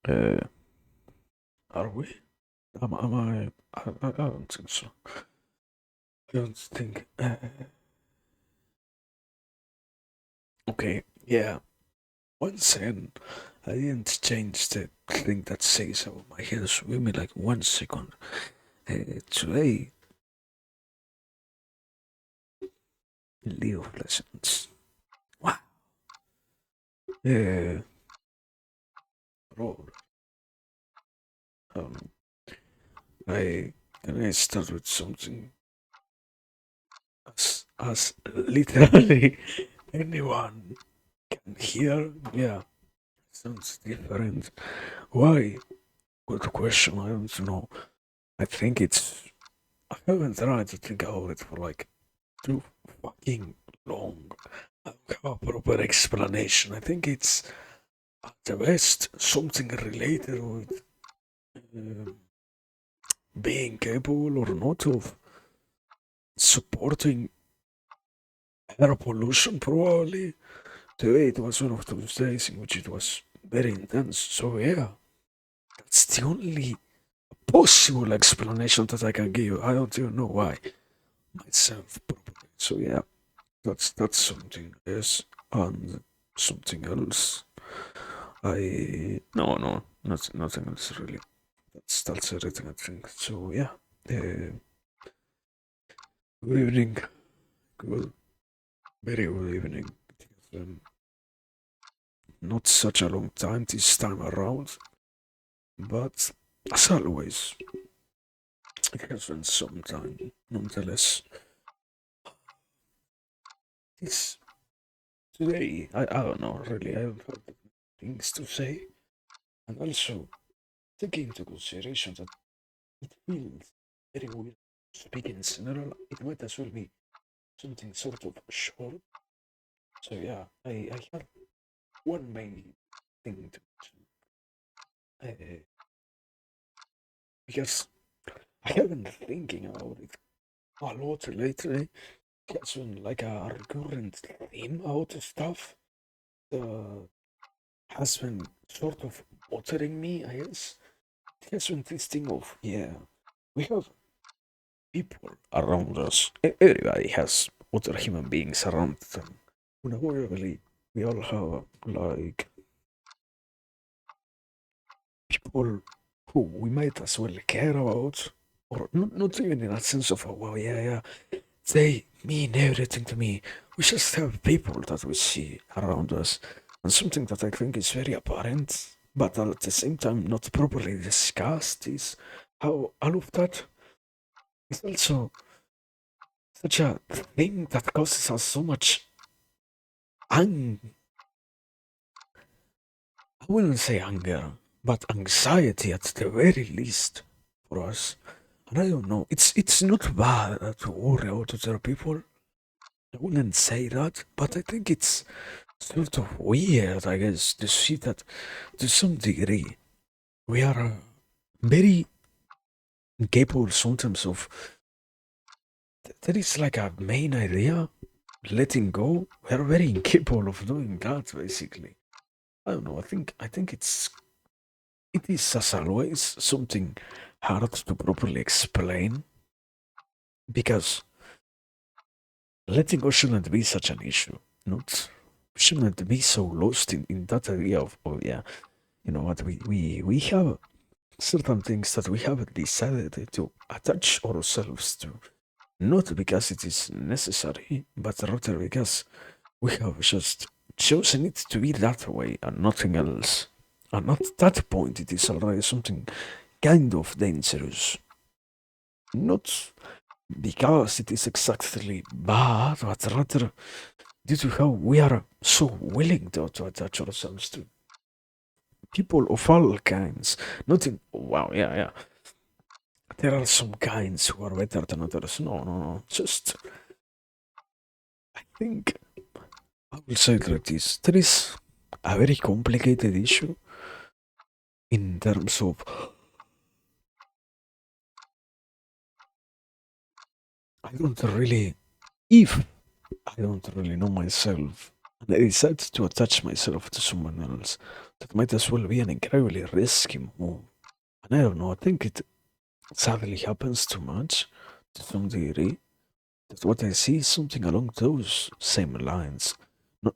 Uh, are we? Am I don't think so. I don't think. Okay, yeah. One second. I didn't change the thing that says about my head. So give me like 1 second. Today, League of Legends. Wow. Uh, bro, um, can I start with something as literally anyone can hear? Yeah, sounds different. Why? Good question. I don't know. I think it's. I haven't tried to think about it for like too fucking long. I don't have a proper explanation. I think it's at the best something related with um being capable or not of supporting air pollution, probably. Today it was one of those days in which it was very intense. So yeah, that's the only possible explanation that I can give. I don't even know why myself properly. So yeah, that's something. Yes, and something else. Nothing else really. That's everything I think. So yeah, good evening. Good, very good evening. Um, Not such a long time this time around, but as always, it has been some time nonetheless. This today, I don't know really. I have things to say, and also taking into consideration that it feels very weird to speak in general. It might as well be something sort of short. So yeah, I have one main thing to mention. Because I have been thinking about it a lot lately. It's been like a recurrent theme about stuff that has been sort of bothering me, I guess. It has been this thing of, yeah, we have people around us. Everybody has other human beings around them. Unavoidably, we all have, like, people who we might as well care about. Or not even in a sense of, oh, well, yeah, they mean everything to me. We just have people that we see around us. And something that I think is very apparent, but at the same time not properly discussed, is how all of that is also such a thing that causes us so much ang I wouldn't say anger, but anxiety at the very least for us. And I don't know, it's not bad to worry about other people. I wouldn't say that, but I think it's sort of weird, I guess, to see that to some degree we are very capable sometimes of. There is like a main idea, letting go. We are very incapable of doing that, basically. I don't know. I think it is as always something hard to properly explain because letting go shouldn't be such an issue. Not shouldn't be so lost in that idea of, oh yeah, you know what, we have certain things that we have decided to attach ourselves to, not because it is necessary, but rather because we have just chosen it to be that way and nothing else. And at that point, it is already something kind of dangerous. Not because it is exactly bad, but rather due to how we are so willing to attach ourselves to people of all kinds. Not in, wow, yeah, there are some kinds who are better than others. No. Just, I think I will say it like this. There is a very complicated issue in terms of I don't really, if I don't really know myself, and I decided to attach myself to someone else, that might as well be an incredibly risky move. And I don't know, I think it sadly happens too much to some degree. That what I see is something along those same lines.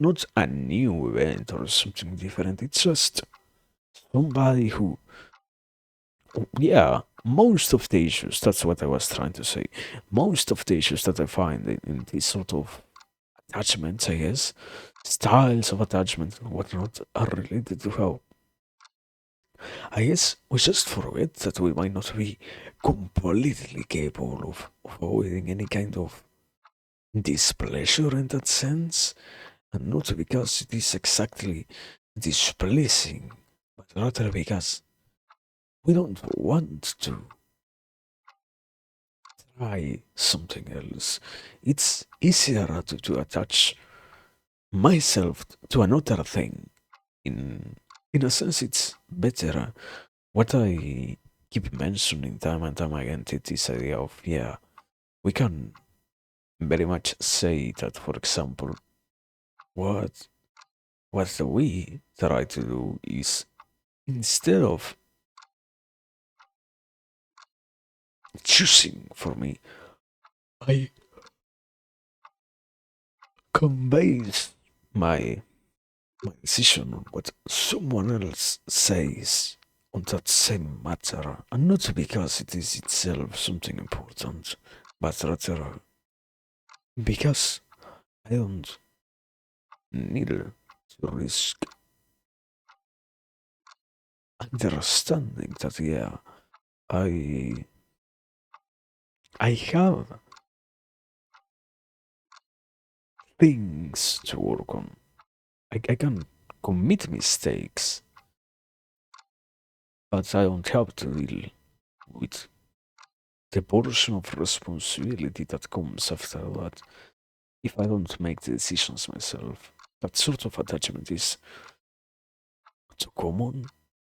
Not a new event or something different, it's just somebody who, yeah, most of the issues, that's what I was trying to say. Most of the issues that I find in these sort of attachments, I guess, styles of attachment and whatnot, are related to how I guess we just forget that we might not be completely capable of avoiding any kind of displeasure in that sense, and not because it is exactly displeasing, but rather because we don't want to try something else. It's easier to attach myself to another thing. In a sense, it's better. What I keep mentioning time and time again is this idea of, yeah, we can very much say that, for example, what what we try to do is, instead of choosing for me, I conveys my my decision on what someone else says on that same matter, and not because it is itself something important, but rather because I don't need to risk understanding that, yeah, I I have things to work on. I can commit mistakes, but I don't have to deal with the portion of responsibility that comes after that if I don't make the decisions myself. That sort of attachment is too common.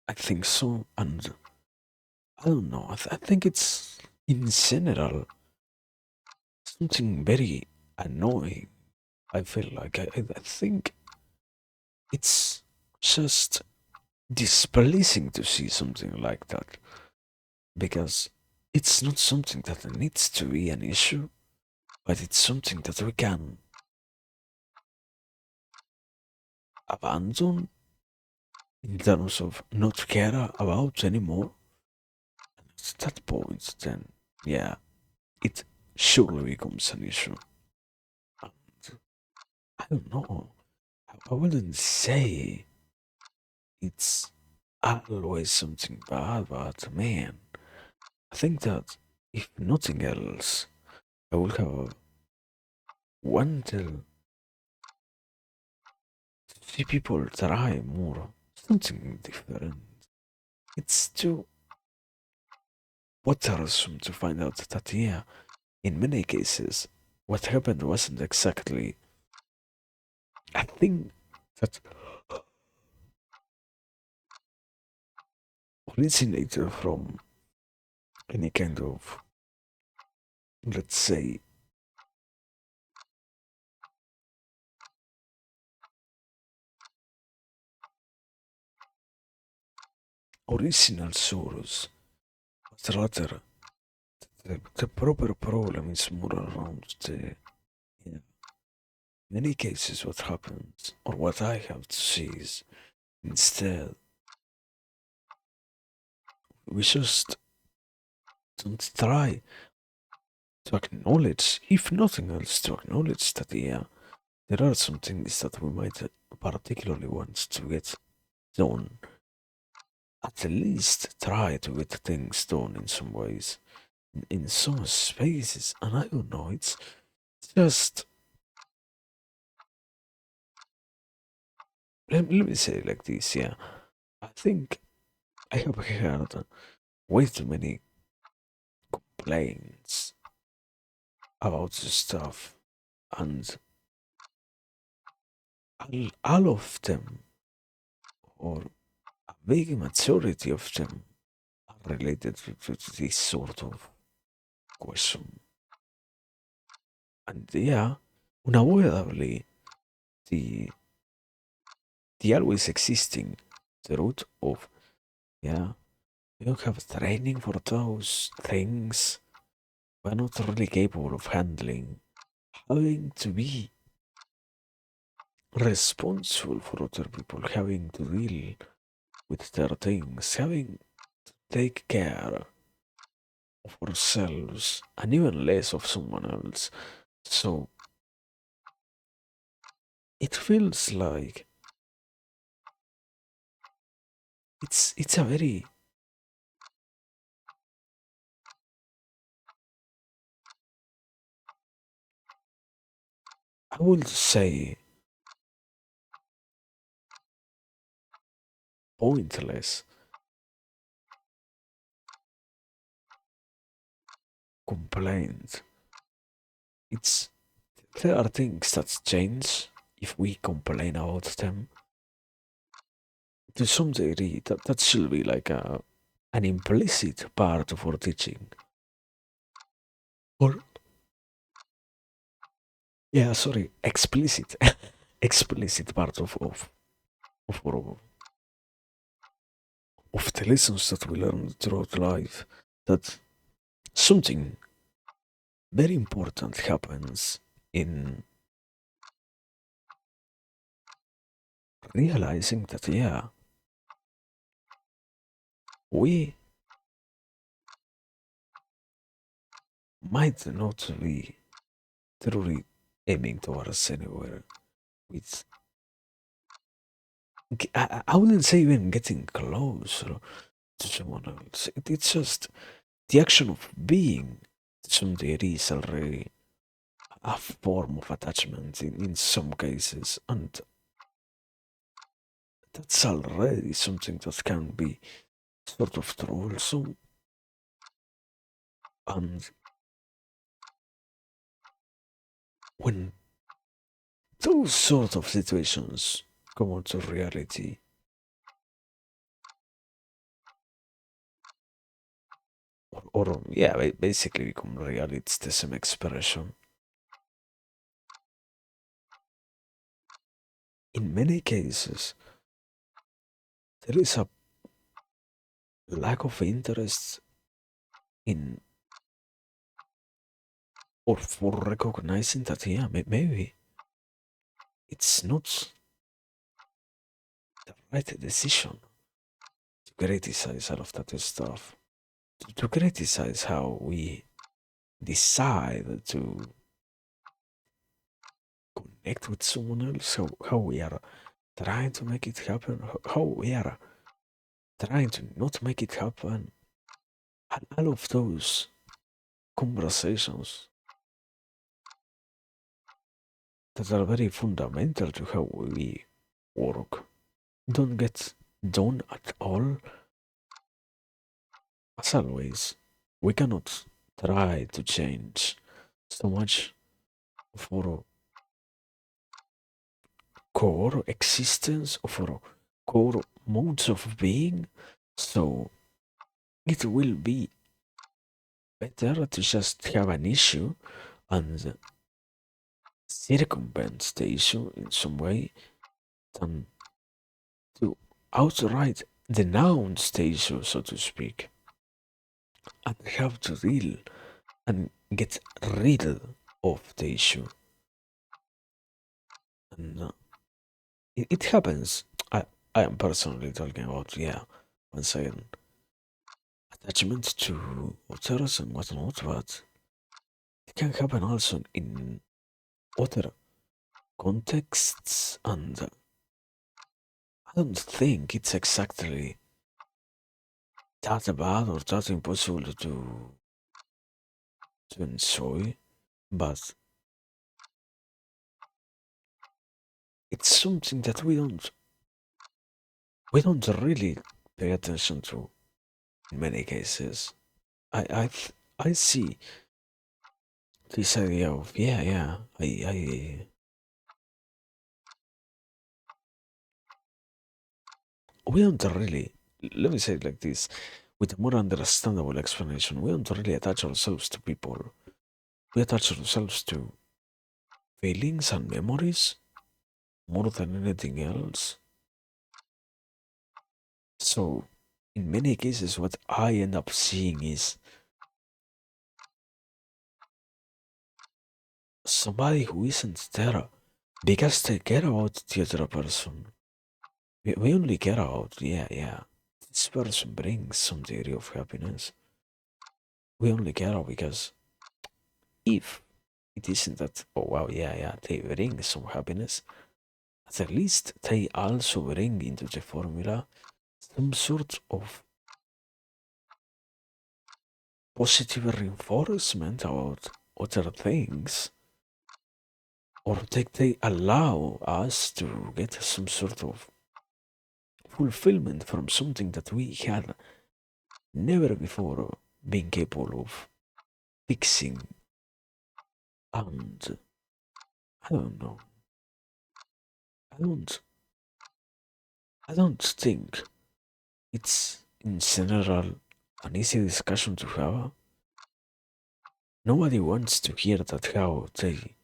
I think so, and I don't know. I think it's in general something very annoying. I feel like I think it's just displeasing to see something like that, because it's not something that needs to be an issue, but it's something that we can abandon in terms of not care about anymore. And at that point, then, yeah, it surely becomes an issue. And I don't know. I wouldn't say it's always something bad, but man, I think that if nothing else, I will have wanted to see people try more something different. It's too bothersome to find out that, yeah, in many cases, what happened wasn't exactly a thing that originated from any kind of, let's say, original source, but rather the proper problem is more around the, yeah, many cases what happens, or what I have to see is, instead, we just don't try to acknowledge, if nothing else, to acknowledge that, yeah, there are some things that we might particularly want to get done. At least try to get things done in some ways, in some spaces. And I don't know, it's just, let me say it like this, yeah. I think I have heard way too many complaints about this stuff, and all of them, or a big majority of them, are related to this sort of question. And yeah, unavoidably, the the always existing, the root of, yeah, we don't have training for those things. We're not really capable of handling having to be responsible for other people, having to deal with their things, having to take care of ourselves and even less of someone else. So it feels like it's a very, I would say, pointless complaint. It's there are things that change if we complain about them. To some degree, that should be like an implicit part of our teaching. Or yeah, sorry, explicit, explicit part of our of the lessons that we learn throughout life. That something very important happens in realizing that yeah, we might not be truly aiming towards anywhere. With I wouldn't say even getting closer to someone else. It's just the action of being to some degree is already a form of attachment in some cases, and that's already something that can be sort of troublesome. And when those sort of situations come onto reality, or yeah, basically become reality, it's the same expression. In many cases, there is a lack of interest in or for recognizing that, yeah, maybe it's not the right decision to criticize all of that stuff, to criticize how we decide to connect with someone else, how we are trying to make it happen, how we are trying to not make it happen, and all of those conversations that are very fundamental to how we work don't get done at all. As always, we cannot try to change so much of our core existence, of our core modes of being, so it will be better to just have an issue and circumvent the issue in some way than to outright denounce the issue, so to speak, and have to deal and get rid of the issue. And it happens. I am personally talking about, yeah, once again, attachment to others and whatnot, but it can happen also in other contexts, and I don't think it's exactly that bad or that impossible to enjoy, but it's something that we don't really pay attention to in many cases. I see this idea of yeah, I we don't really, let me say it like this, with a more understandable explanation, we don't really attach ourselves to people. We attach ourselves to feelings and memories more than anything else. So, in many cases, what I end up seeing is somebody who isn't there because they care about the other person. We only care about, yeah, yeah, this person brings some degree of happiness. We only care because if it isn't that, oh wow, yeah, yeah, they bring some happiness, at least they also bring into the formula some sort of positive reinforcement about other things, or they allow us to get some sort of fulfillment from something that we had never before been capable of fixing. And I don't know. I don't. I don't think it's in general an easy discussion to have. Nobody wants to hear that how they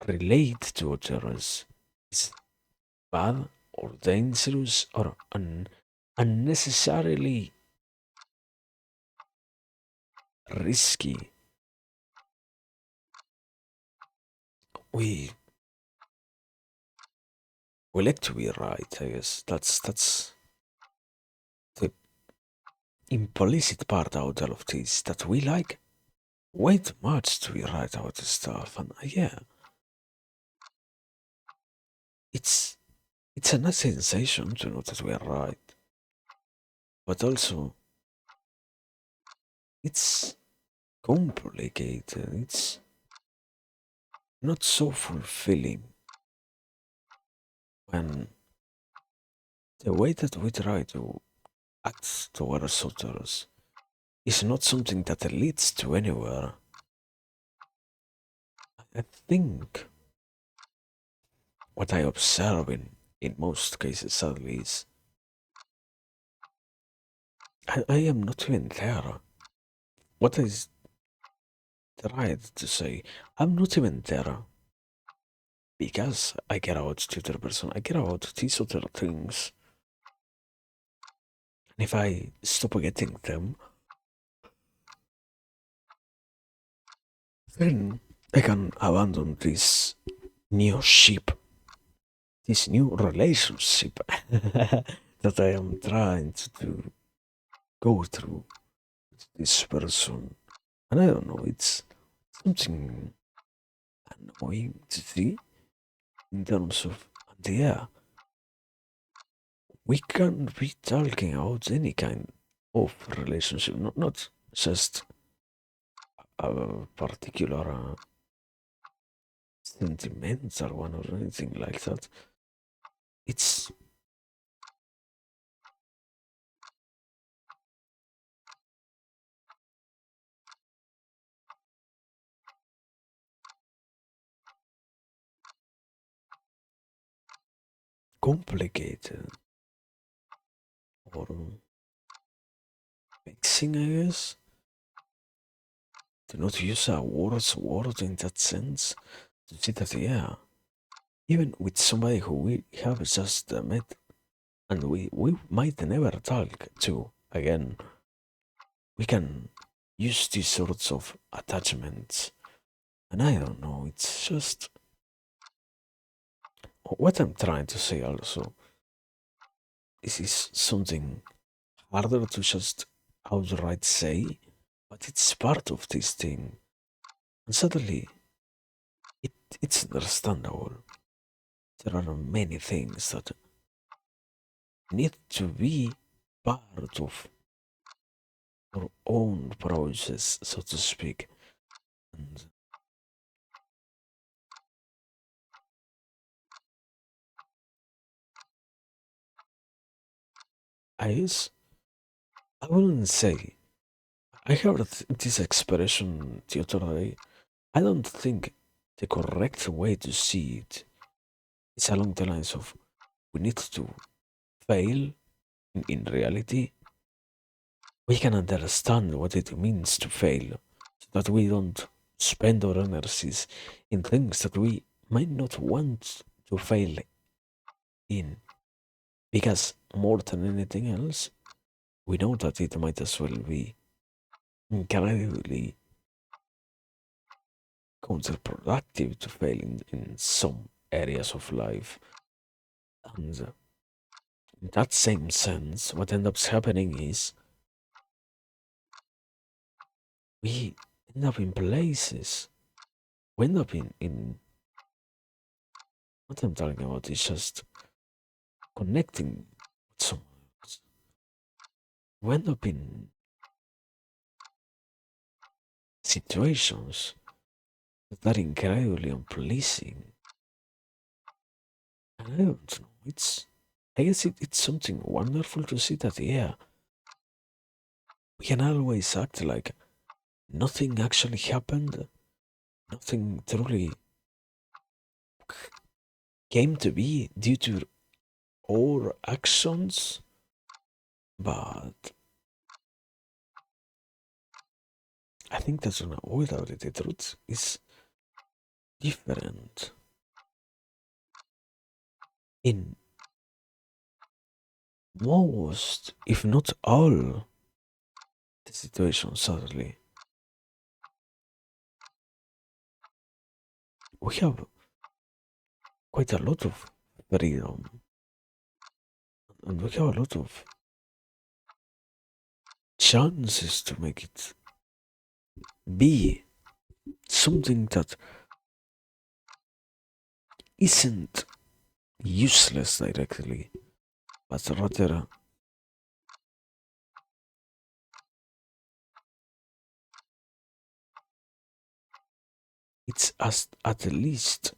relate to others is bad or dangerous or unnecessarily risky. We we like to be right, I guess. That's the implicit part out of this that we like way too much to be right about this stuff. And yeah, it's it's a nice sensation to know that we are right, but also it's complicated. It's not so fulfilling when the way that we try to act towards others is not something that leads to anywhere. I think what I observe in most cases, sadly, is I am not even there. What is tried to say, I'm not even there because I care about the other person. I care about these other things. And if I stop getting them, then I can abandon this new ship, this new relationship that I am trying to go through with this person. And I don't know, it's something annoying to see in terms of, yeah, we can be talking about any kind of relationship, not just a particular sentimental one or anything like that. It's complicated or vexing, I guess, to not use a word in that sense. To see that, yeah, even with somebody who we have just met and we might never talk to again, we can use these sorts of attachments. And I don't know, it's just what I'm trying to say also. This is something harder to just outright say, but it's part of this thing. And suddenly, it, it's understandable. There are many things that need to be part of our own process, so to speak. And I guess I wouldn't say. I heard this expression the other day. I don't think the correct way to see it is along the lines of we need to fail in reality. We can understand what it means to fail so that we don't spend our energies in things that we might not want to fail in. Because more than anything else, we know that it might as well be incredibly counterproductive to fail in some areas of life. And in that same sense, what ends up happening is we end up in places. We end up in what I'm talking about is just connecting with someone else. We end up in situations that are incredibly unpleasing. And I don't know, I guess it's something wonderful to see that, yeah, we can always act like nothing actually happened, nothing truly came to be due to our actions, but I think that's unavoidable. The truth is different in most, if not all, the situations. Sadly, we have quite a lot of freedom, and we have a lot of chances to make it be something that isn't useless directly, but rather it's as at least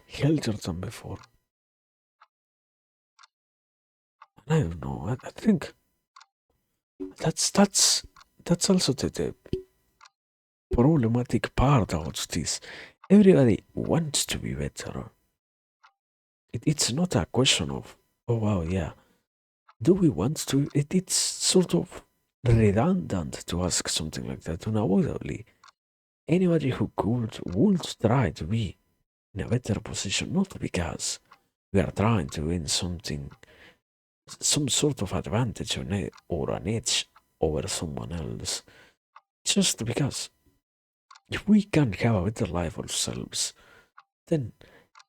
healthier than before. And I don't know. I think that's also the problematic part about this. Everybody wants to be better. It's not a question of, oh wow, yeah, do we want to? It's sort of redundant to ask something like that unavoidably. Anybody who could would try to be in a better position, not because we are trying to win something, some sort of advantage or an edge over someone else, just because if we can have a better life ourselves, then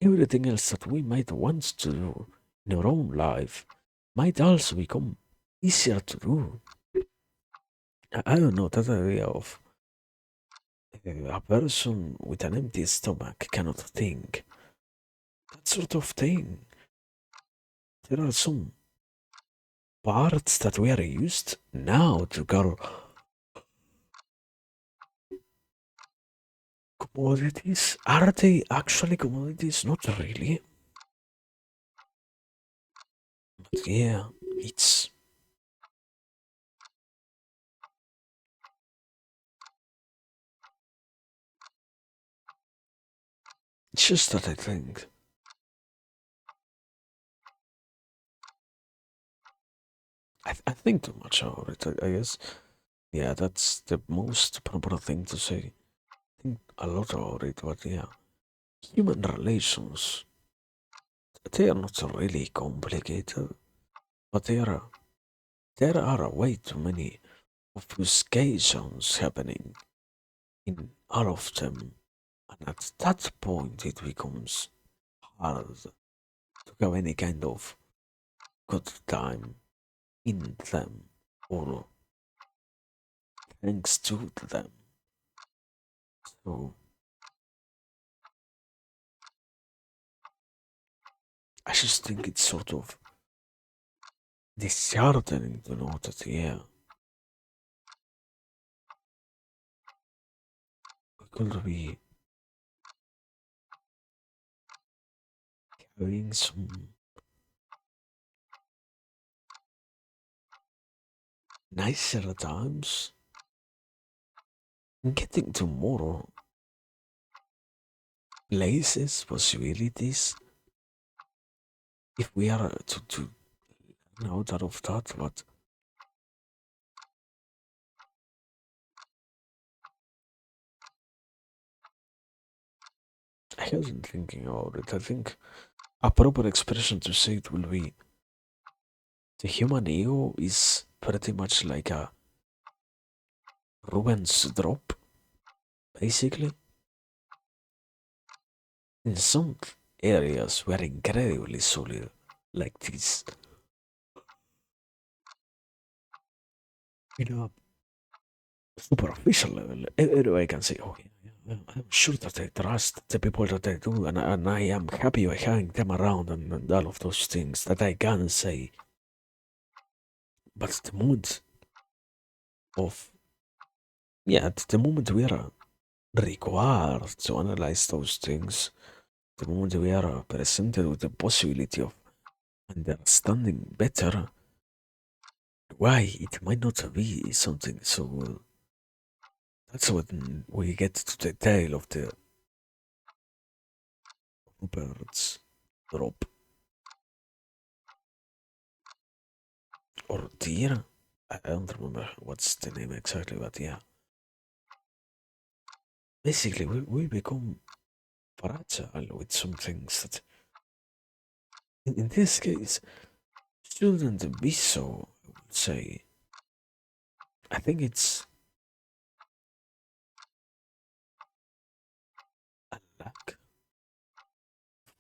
everything else that we might want to do in our own life might also become easier to do. I don't know, that idea of a person with an empty stomach cannot think. That sort of thing. There are some parts that we are used now to call commodities. Are they actually commodities? Not really. But yeah, it's just that I think too much about it. I guess yeah, that's the most proper thing to say. Think a lot about it, but yeah, human relations they are not really complicated, but there are way too many obfuscations happening in all of them, and at that point it becomes hard to have any kind of good time in them or thanks to them. So I just think it's sort of disheartening to know that yeah, we could be having some nicer times, getting to more places, possibilities, if we are to know out of that, but I wasn't thinking about it. I think a proper expression to say it will be the human ego is pretty much like a Rubens drop, basically. In some areas, we're incredibly solid, like this. You know, superficial level, everybody can say, "Oh, yeah, I'm sure that I trust the people that I do, and I am happy by having them around, and all of those things that I can say." But the moment of, yeah, at the moment we are required to analyze those things, the moment we are presented with the possibility of understanding better why it might not be something so good, that's when we get to the tale of the birds drop or deer. I don't remember what's the name exactly, but yeah. Basically, we become fragile with some things that, in this case, shouldn't be so, I would say. I think it's a lack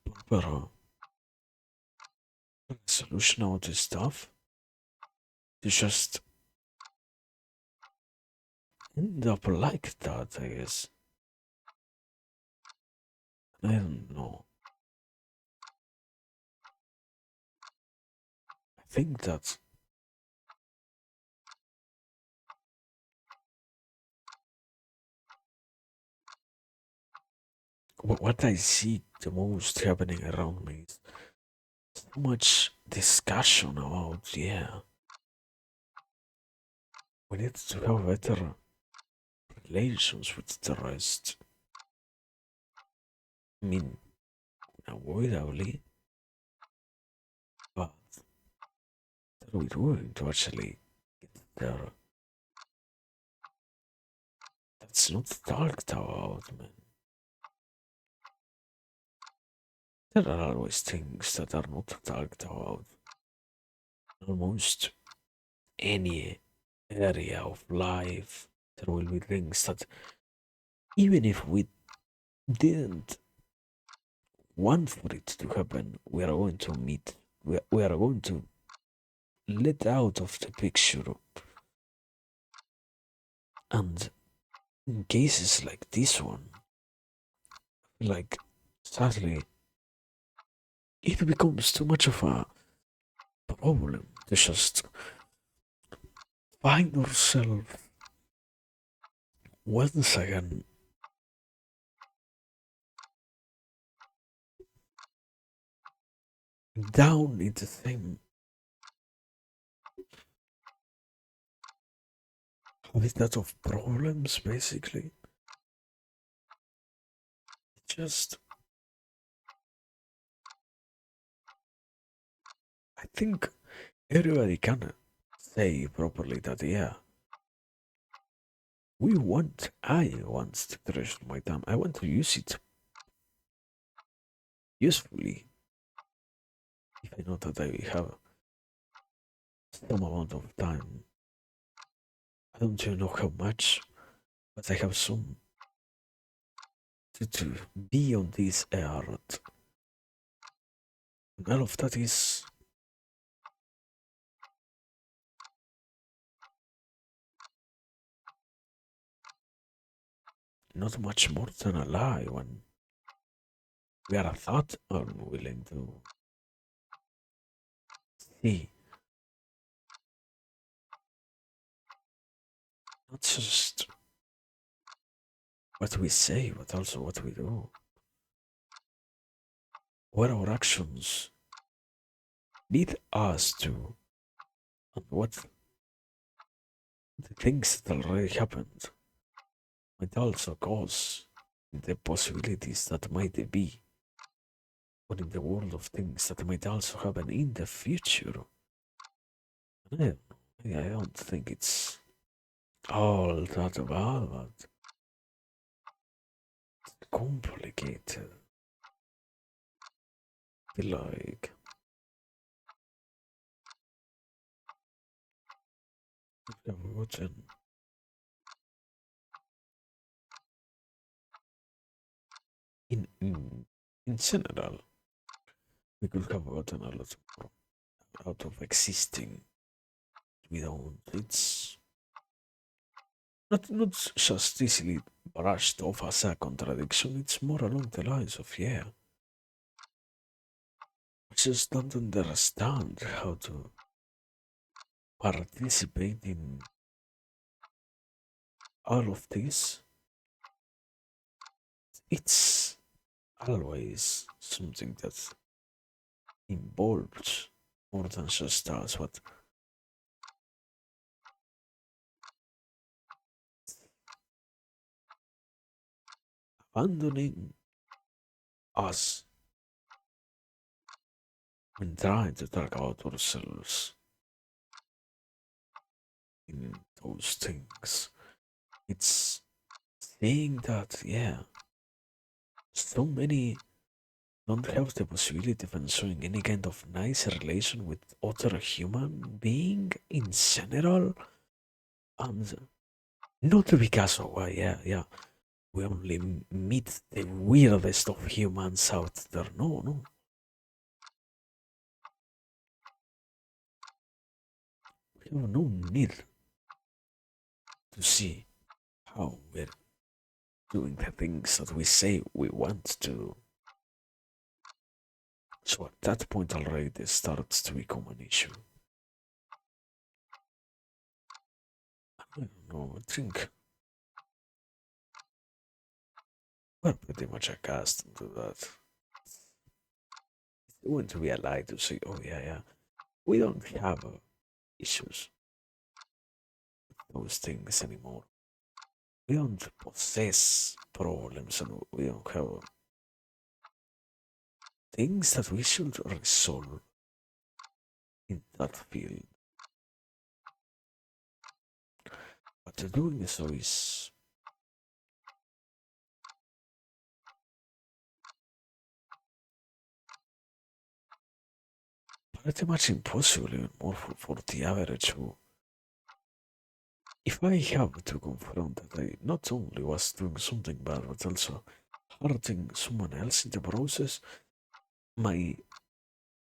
of proper solution out to stuff to just end up like that, I guess. I don't know. I think that what I see the most happening around me is so much discussion about, yeah, we need to have better relations with the rest. I mean, unavoidably, but are we doing to actually get there? That's not talked about, man. There are always things that are not talked about. Almost any area of life, there will be things that, even if we didn't want for it to happen, we are going to meet, we are going to let out of the picture. And in cases like this one, like, sadly, it becomes too much of a problem to just find yourself once again down in the same habitat of problems, basically. Just, I think everybody can say properly that, yeah, I want to treasure my time. I want to use it usefully. If I know that I have some amount of time, I don't even know how much, but I have some to be on this earth. And all of that is not much more than a lie when we are thought unwilling to see not just what we say, but also what we do. What our actions lead us to, and what the things that already happened might also cause the possibilities that might be, or in the world of things that might also happen in the future. And I don't think it's all that bad, but complicated. feel like I've forgotten in general, we could have gotten a lot more out of existing. We don't. It's not just easily brushed off as a contradiction. It's more along the lines of yeah. I just don't understand how to participate in all of this. It's always something that involves more than just us, but abandoning us when trying to talk about ourselves in those things. It's saying that, yeah, so many don't have the possibility of enjoying any kind of nice relation with other human being in general. And not because of, yeah, yeah, we only meet the weirdest of humans out there. No, no. We have no need to see how we're doing the things that we say we want to. So at that point already this starts to become an issue. I don't know, I think we're pretty much accustomed to that. It's going to be a lie to say, oh yeah, yeah, we don't have issues with those things anymore. We don't possess problems and we don't have things that we should resolve in that field. But doing so is pretty much impossible even more for the average who, if I have to confront that I not only was doing something bad but also hurting someone else in the process, my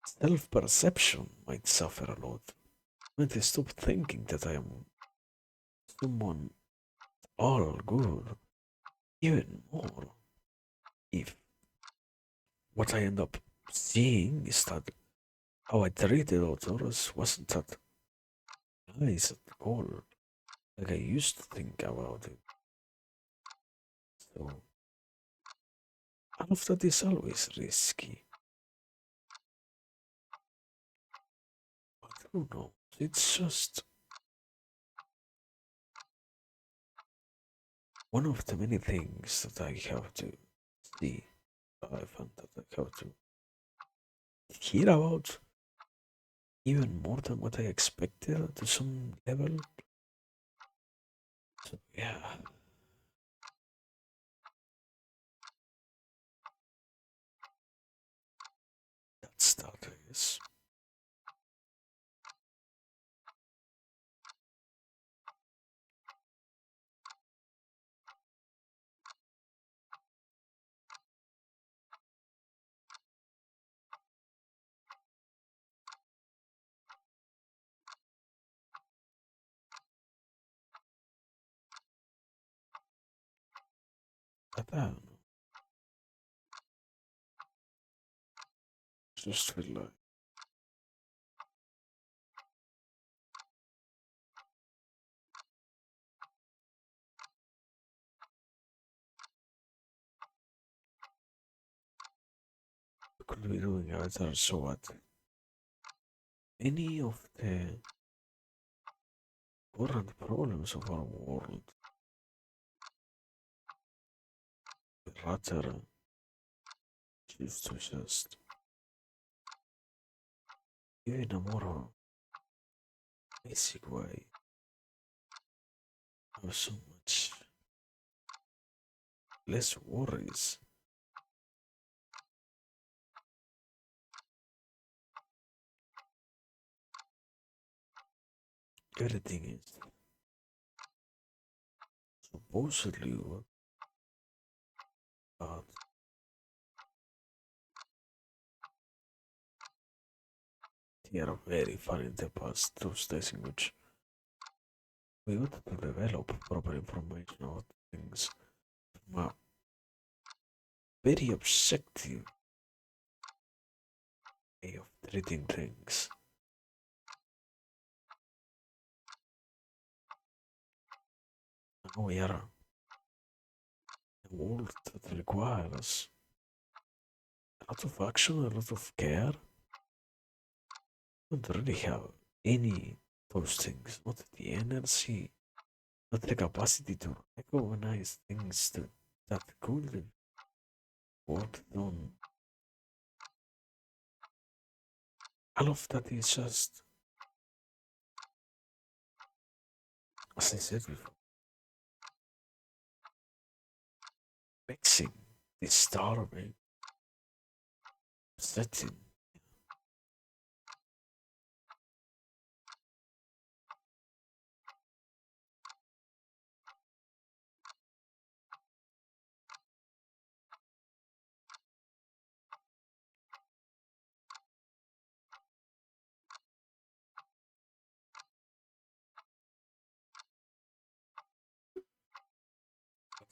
self-perception might suffer a lot. When I stop thinking that I am someone all good, even more if what I end up seeing is that how I treated others wasn't that nice at all, like I used to think about it. So all of that is always risky. But who knows? It's just one of the many things that I have to see. I found that I have to hear about even more than what I expected to some level. So yeah, that's that, I guess. But I don't know. Just feel like we could be doing a better so at any of the current problems of our world. Rather choose to just in a more basic way have so much less worries everything is supposedly what God. They are very far in the past, those days in which we wanted to develop proper information about things from a very objective way of treating things. Now we are in a world that requires a lot of action, a lot of care. We don't really have any those things, not the energy, not the capacity to recognize things that could be worked on. All of that is just, as I said before, mixing, disturbing, upsetting.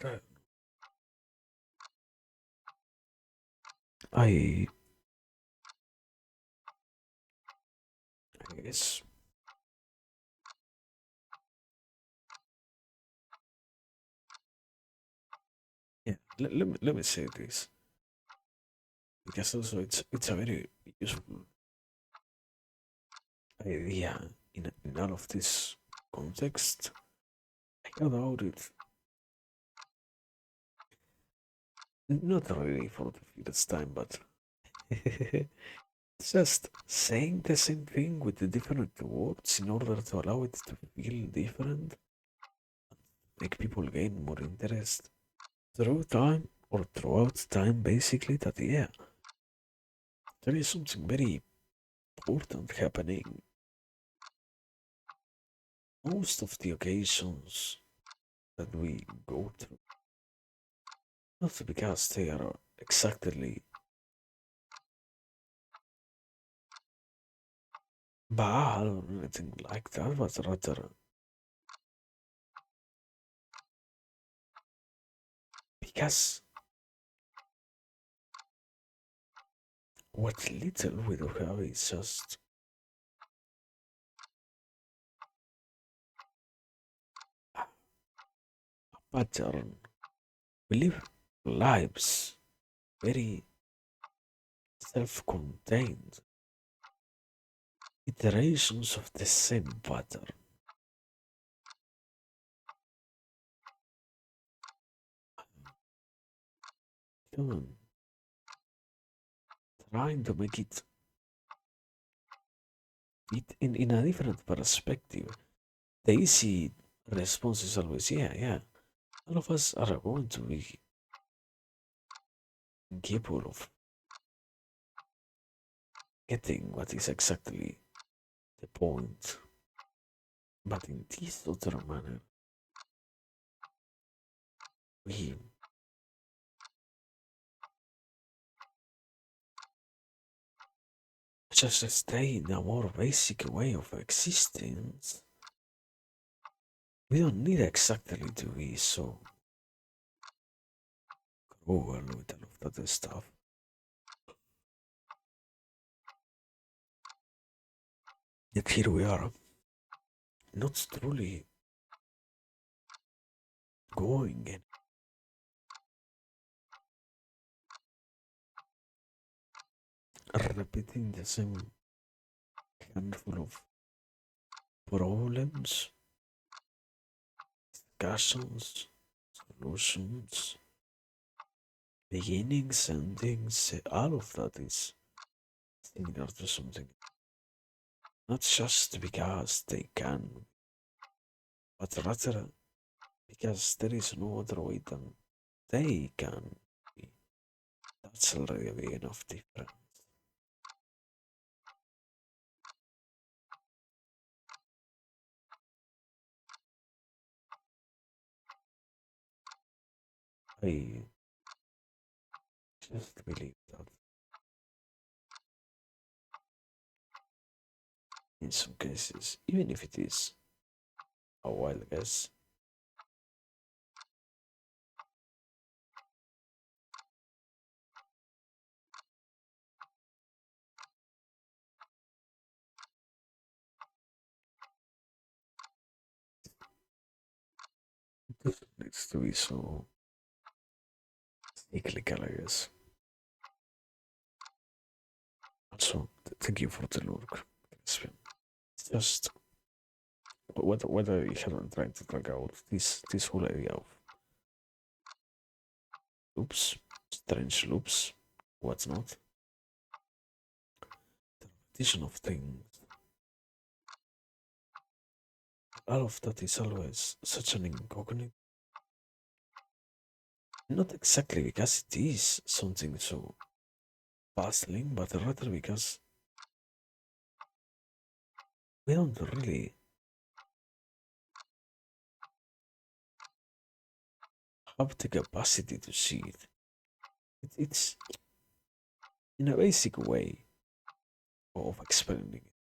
But I guess, yeah, let me say this, because also it's a very useful idea in all of this context. I got out it not really for the first time, but just saying the same thing with the different words in order to allow it to feel different, make people gain more interest through time or throughout time, basically. That, yeah, there is something very important happening most of the occasions that we go through, not because they are exactly bad or anything like that, but rather because what little we do have is just a pattern. We live lives very self contained iterations of the same pattern. Come on, trying to make it fit in a different perspective. The easy response is always, yeah, yeah. All of us are going to be capable of getting what is exactly the point. But in this other manner, we just stay in a more basic way of existence. We don't need exactly to be so cruel with all of that stuff. Yet here we are, not truly going and repeating the same handful of problems, discussions, solutions, beginnings, endings, all of that is similar to something. Not just because they can, but rather because there is no other way than they can be. That's already a big enough difference. I just believe that in some cases, even if it is a wild guess, it doesn't need to be so cyclical, I guess. Also, thank you for the look. It's just whether you haven't tried to drag out this whole idea of loops, strange loops, what's not, the repetition of things, all of that is always such an incognito. Not exactly because it is something so puzzling, but rather because we don't really have the capacity to see it. It's in a basic way of explaining it.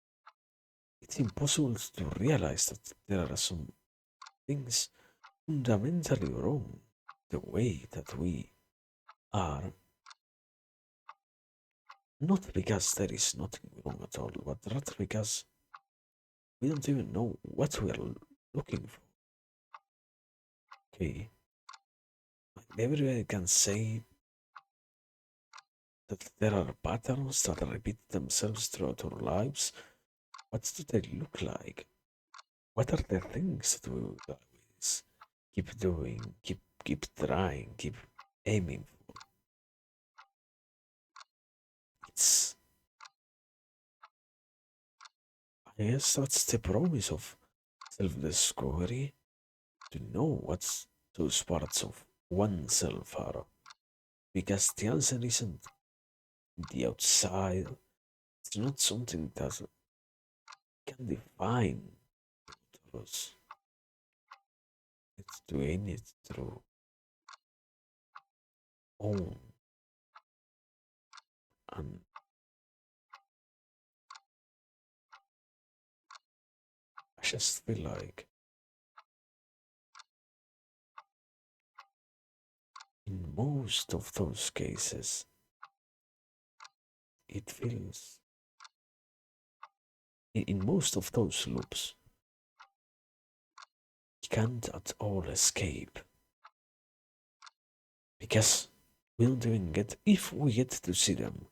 It's impossible to realize that there are some things fundamentally wrong the way that we are, not because there is nothing wrong at all, but rather because we don't even know what we are looking for. Okay, everybody can say that there are patterns that repeat themselves throughout our lives. What do they look like? What are the things that we will always keep doing, keep trying, keep aiming for? It's I guess that's the promise of self-discovery, to know what those parts of oneself are. Because the answer isn't the outside. It's not something that can define us. It's doing it through own. And I just feel like in most of those cases, it feels, in most of those loops, you can't at all escape. Because we don't even get, if we get to see them,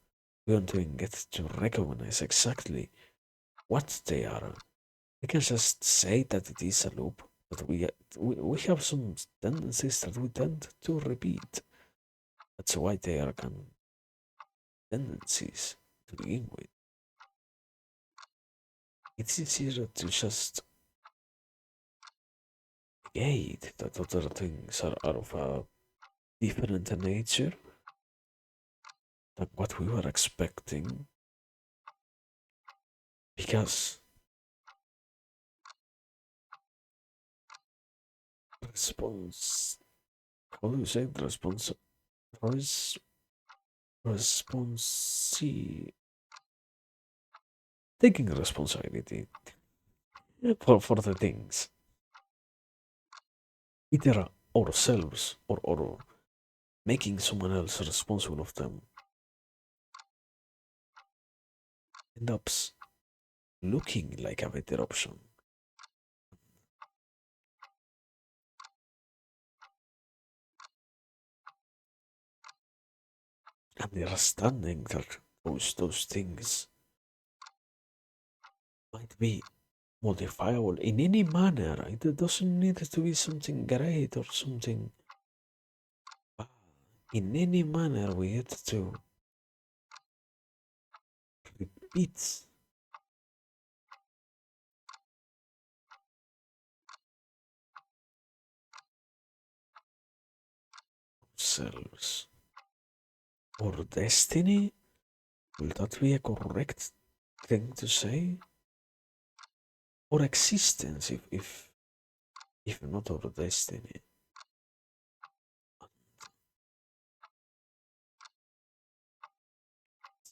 we don't even get to recognize exactly what they are. We can just say that it is a loop, but we have some tendencies that we tend to repeat. That's why they are tendencies to begin with. It's easier to just negate that other things are of a different nature than what we were expecting, because response, how do you say it? Res, responsi, taking responsibility for the things, either ourselves or making someone else responsible of them, end up looking like a better option. And understanding that those things might be modifiable in any manner. It doesn't need to be something great or something bad. In any manner, we get to repeat ourselves. Or destiny? Will that be a correct thing to say? Or existence, if not our destiny.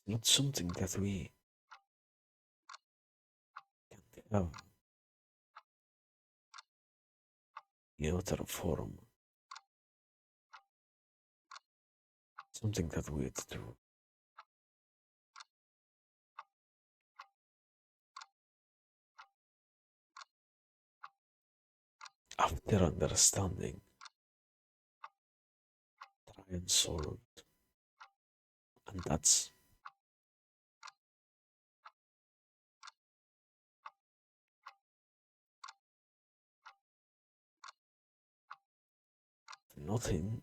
not something that we can have in other form. Something that we had to do after understanding, try and solve, and that's nothing.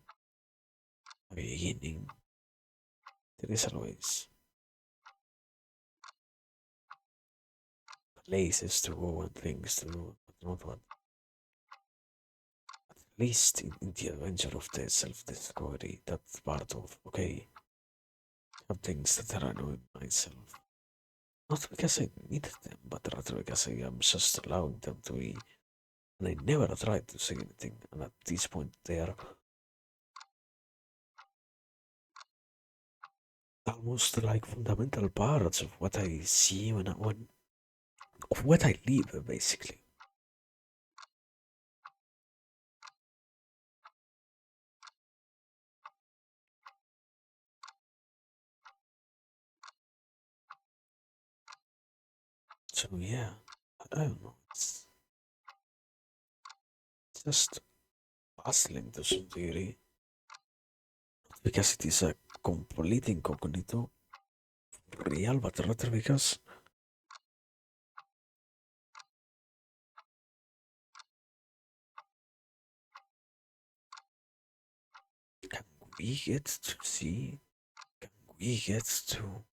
Beginning, there is always places to go and things to do, but not what. At least in the adventure of the self-discovery, that's part of okay. Have things that are annoying myself, not because I needed them, but rather because I am just allowing them to be. And I never tried to say anything. And at this point, they are almost like fundamental parts of what I see when of what I live, basically. So yeah, I don't know. It's just puzzling to some degree because it is a complete incognito, real, but rather because can we get to see, can we get to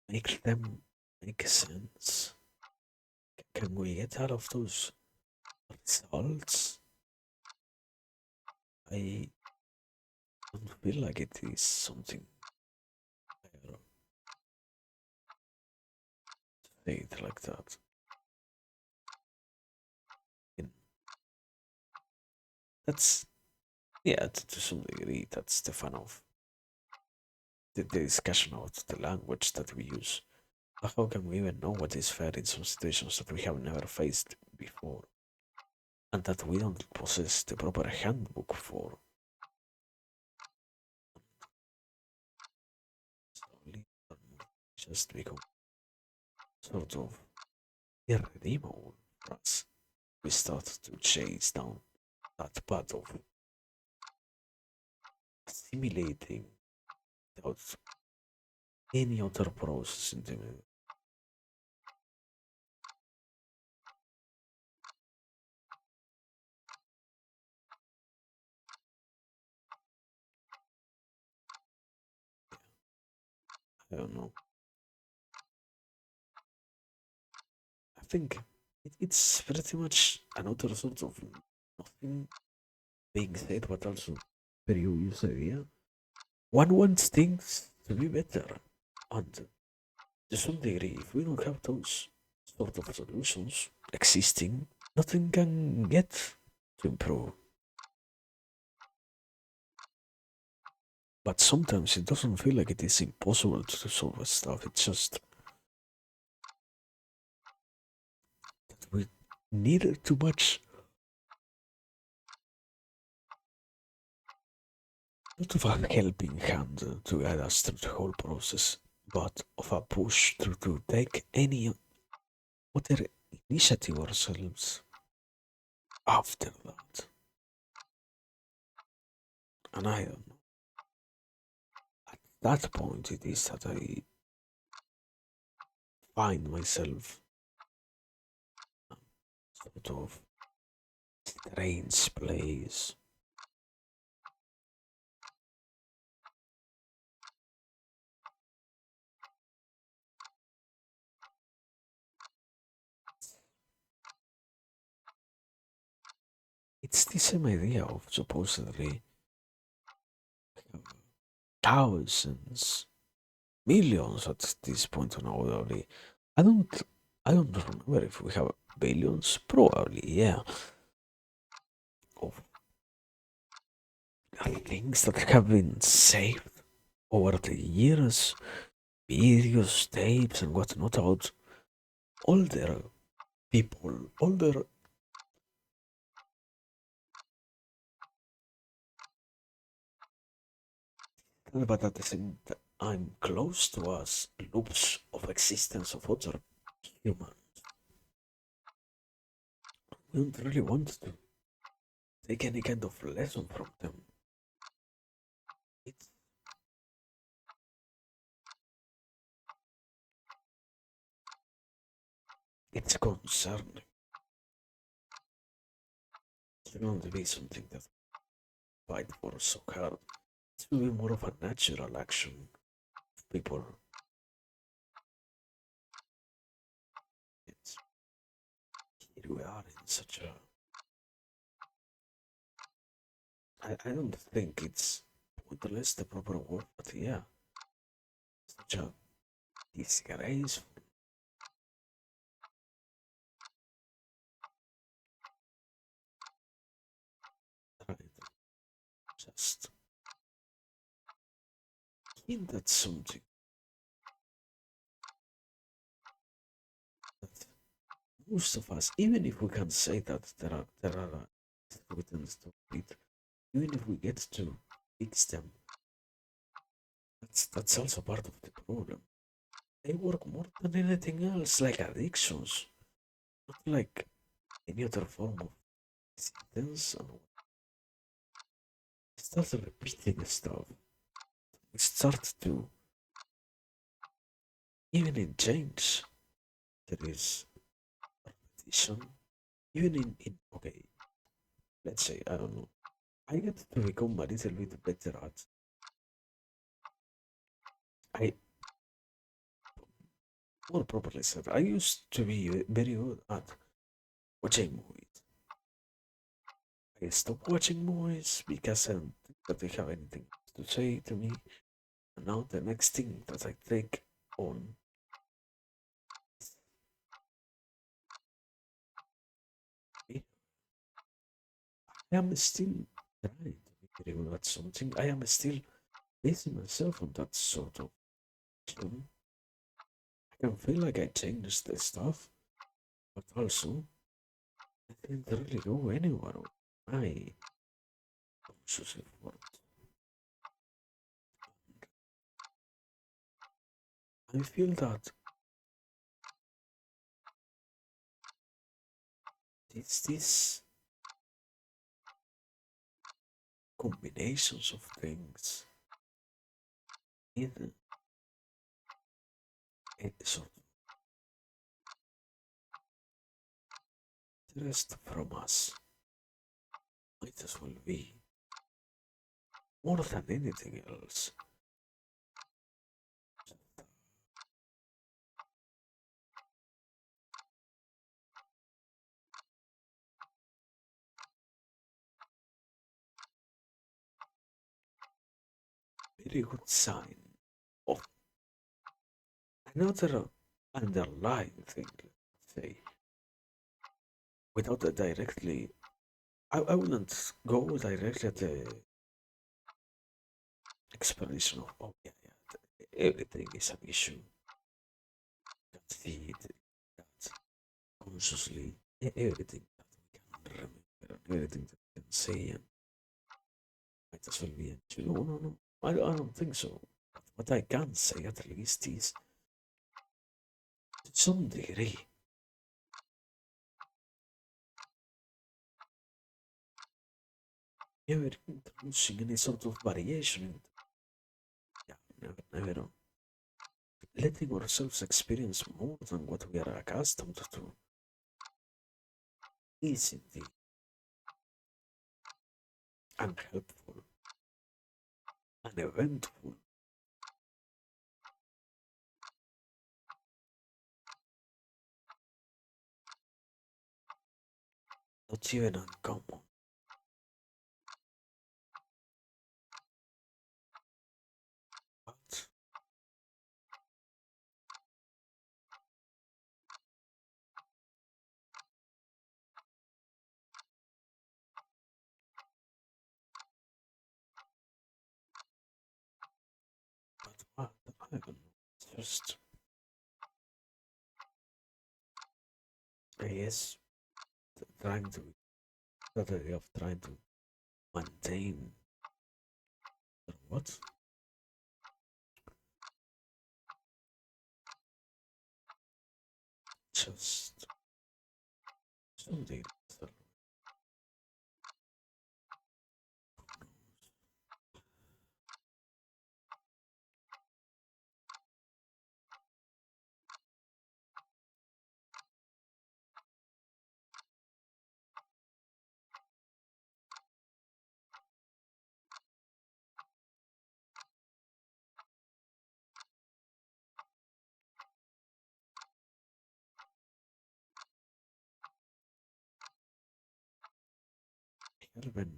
make them make sense? Can we get out of those results? I don't feel like it is something fair to say it like that. And that's, yeah, to some degree, that's the fun of the discussion of the language that we use. How can we even know what is fair in some situations that we have never faced before and that we don't possess the proper handbook for? Slowly, just become sort of irredeemable for us. We start to chase down that path of assimilating without any other process in the middle. I don't know. I think it's pretty much another sort of nothing being said, but also very obvious idea. One wants things to be better, and to some degree, if we don't have those sort of solutions existing, nothing can get to improve. But sometimes it doesn't feel like it is impossible to solve stuff. It's just that we need too much, not of a helping hand to guide us through the whole process, but of a push to take any other initiative ourselves after that. And I don't know. At that point, it is that I find myself sort of strange place. It's the same idea of supposedly thousands, millions at this point on probably. I don't I don't remember if we have billions. Probably, yeah. Of things that have been saved over the years, videos, tapes, and whatnot about older people, older, but at the same time close to us, loops of existence of other humans. We don't really want to take any kind of lesson from them. It's it's concerning. It's going to be something that fight for so hard. It will be more of a natural action of people. It's here we are in such a. I don't think it's pointless the proper word, but yeah, such a disgrace. Trying to just hint at something that most of us, even if we can say that there are written stories, even if we get to fix them, that's also part of the problem. They work more than anything else, like addictions, not like any other form of sentence. And we start repeating stuff. We start to, even in change, there is repetition. Even in okay, let's say, I don't know, I get to become a little bit better at. I more properly said, I used to be very good at watching movies. I stopped watching movies because I don't think that they have anything to say to me. And now the next thing that I take on is me. I am still trying to be very good at something. I am still basing myself on that sort of thing. I can feel like I changed the stuff, but also I didn't really go anywhere with my conscious effort. I feel that it's these combinations of things in a sort of interest from us might as well be more than anything else. Very good sign of another underlying thing, let's say, without a directly. I wouldn't go directly at the explanation of, oh, yeah, yeah, everything is an issue. That feed, that consciously, everything that we can remember, and everything that we can say, and might as well be an issue. No, no, no. I don't think so. But what I can say at least is, to some degree, never introducing any sort of variation in, yeah, never letting ourselves experience more than what we are accustomed to is indeed unhelpful, uneventful, not even uncommon. But I don't know. It's just, I guess, trying to, that idea of trying to maintain what? Just something. Been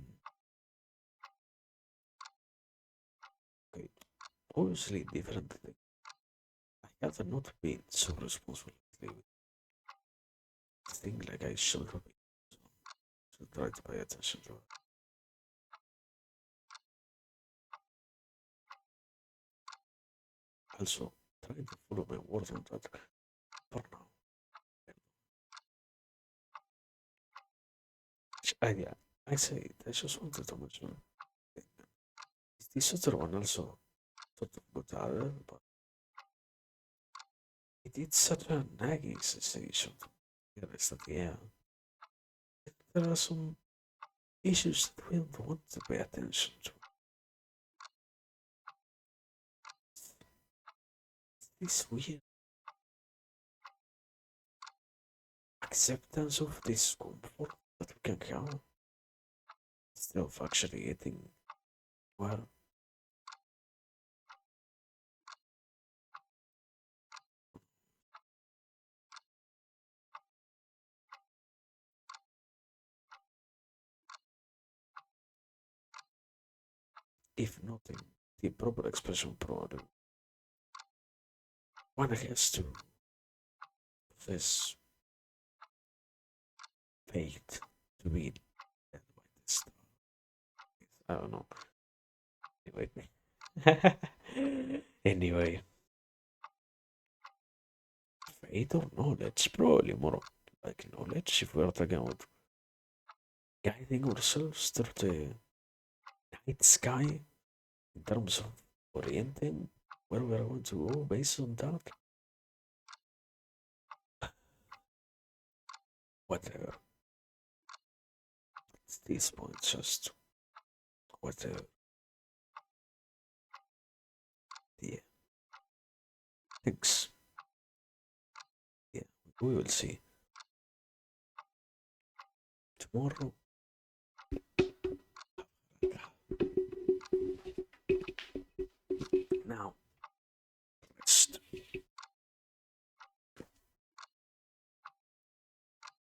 okay. Obviously, different thing. I have not been so responsible lately. I think like I should have been. So should try to pay attention to it. Also, trying to follow my words on that for now. Yeah, I say I just wanted to mention. Is this other one also sort of good either? But it did such a nagging sensation to realize that yeah, there are some issues that we don't want to pay attention to. This weird acceptance of discomfort that we can have instead of actually getting well. If nothing, the proper expression probably one has to this fate to be dead by this stuff. I don't know. Anyway, anyway, fate or knowledge, probably more like knowledge if we are talking about guiding ourselves through the night sky in terms of orienting where we are going to go based on that. Whatever. At this point, just whatever. Yeah. Thanks. Yeah. We will see tomorrow